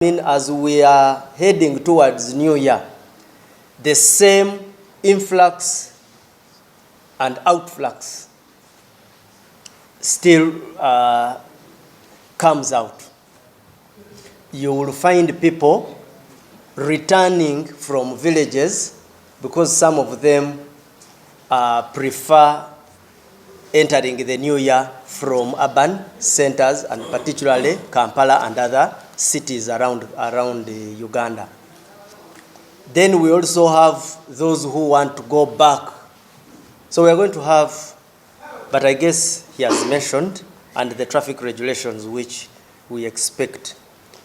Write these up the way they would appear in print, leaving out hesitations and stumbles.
As we are heading towards New Year, the same influx and outflux still comes out. You will find people returning from villages because some of them prefer entering the new year from urban centers, and particularly Kampala and other cities around Uganda. Then we also have those who want to go back. So we are going to have, but I guess he has mentioned, and the traffic regulations which we expect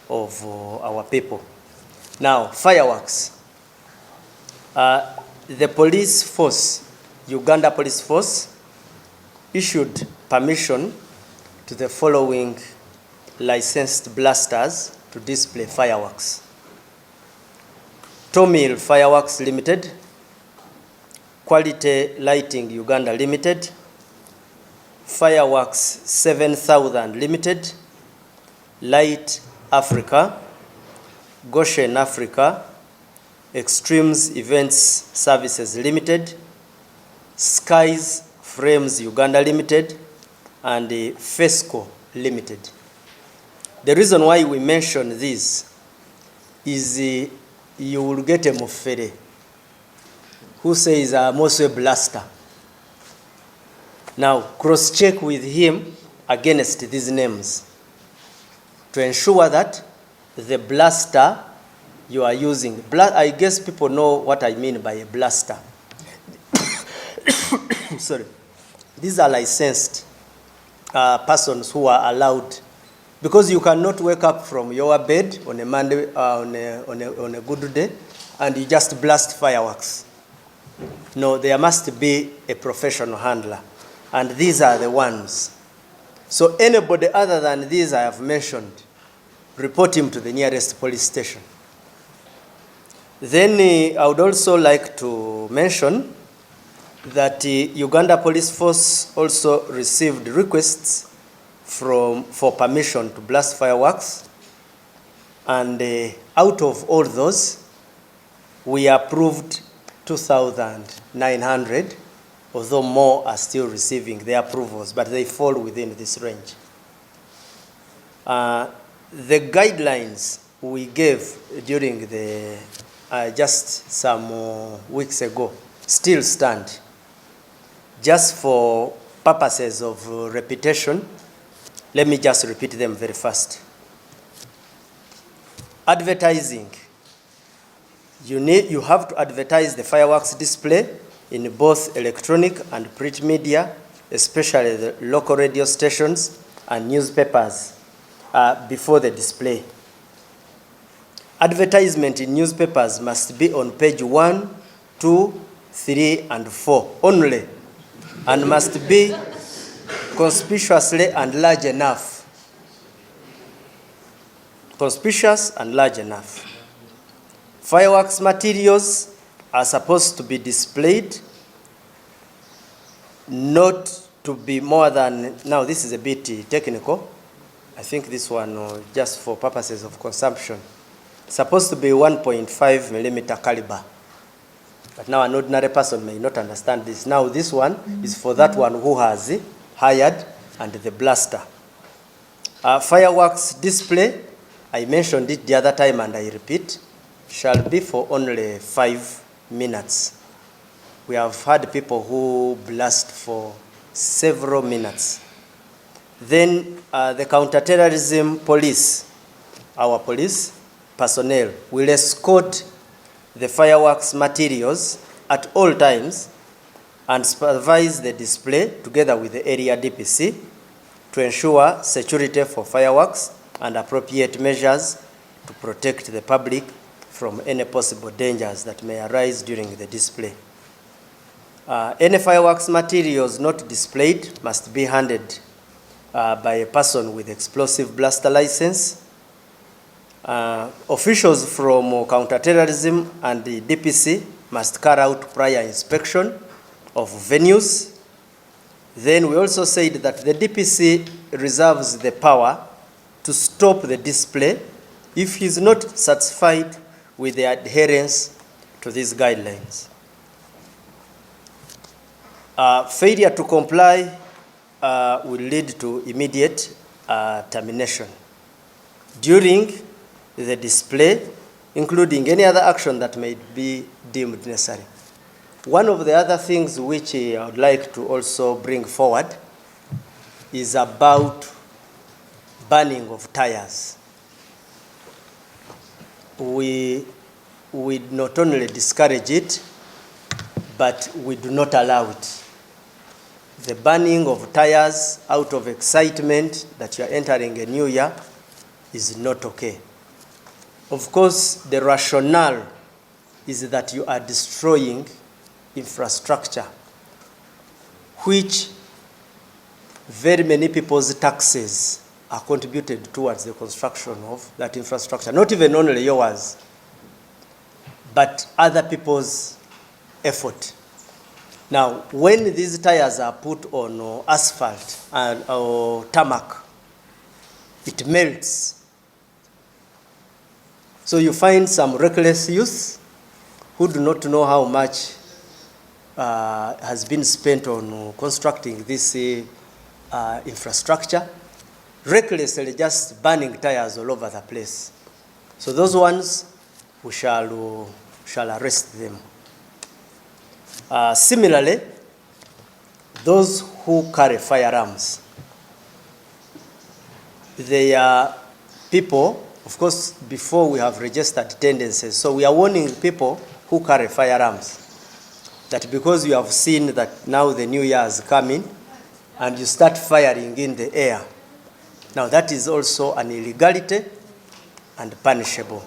of our people. Now, fireworks. The police force, Uganda Police Force, issued permission to the following licensed blasters to display fireworks: Tomil Fireworks Limited, Quality Lighting Uganda Limited, Fireworks 7000 Limited, Light Africa, Goshen Africa, Extremes Events Services Limited, Skies Frames Uganda Limited, and FESCO Limited. The reason why we mention this is you will get a Mufere who says I'm also a blaster. Now, cross-check with him against these names to ensure that the blaster you are using, I guess people know what I mean by a blaster. Sorry. These are licensed persons who are allowed, because you cannot wake up from your bed on a Monday, on a good day, and you just blast fireworks. No, there must be a professional handler, and these are the ones. So anybody other than these I have mentioned, report him to the nearest police station. Then I would also like to mention that Uganda Police Force also received requests for permission to blast fireworks, and out of all those, we approved 2,900, although more are still receiving their approvals, but they fall within this range. The guidelines we gave during the just some weeks ago still stand. Just for purposes of repetition, let me just repeat them very fast. Advertising. You have to advertise the fireworks display in both electronic and print media, especially the local radio stations and newspapers before the display. Advertisement in newspapers must be on page 1, 2, 3, and 4 only, and must be conspicuously and large enough. Conspicuous and large enough. Fireworks materials are supposed to be displayed not to be more than, now this is a bit technical, I think this one just for purposes of consumption, supposed to be 1.5 millimeter caliber. But now an ordinary person may not understand this. Now this one is for that one who has hired and the blaster. Fireworks display, I mentioned it the other time and I repeat, shall be for only 5 minutes. We have had people who blast for several minutes. Then the counterterrorism police, our police personnel, will escort the fireworks materials at all times and supervise the display together with the area DPC to ensure security for fireworks and appropriate measures to protect the public from any possible dangers that may arise during the display. Any fireworks materials not displayed must be handed by a person with explosive blaster license. Officials from counterterrorism and the DPC must carry out prior inspection of venues. Then we also said that the DPC reserves the power to stop the display if he is not satisfied with the adherence to these guidelines. Failure to comply will lead to immediate termination. During the display, including any other action that may be deemed necessary. One of the other things which I would like to also bring forward is about burning of tires. We not only discourage it, but we do not allow it. The burning of tires out of excitement that you are entering a new year is not okay. Of course, the rationale is that you are destroying infrastructure, which very many people's taxes are contributed towards the construction of that infrastructure. Not even only yours, but other people's effort. Now, when these tires are put on asphalt or tarmac, it melts. So you find some reckless youth who do not know how much has been spent on constructing this infrastructure, recklessly just burning tires all over the place. So those ones, we shall arrest them. Similarly, those who carry firearms, they are people. Of course, before we have registered tendencies. So we are warning people who carry firearms that because you have seen that now the new year is coming and you start firing in the air, now that is also an illegality and punishable.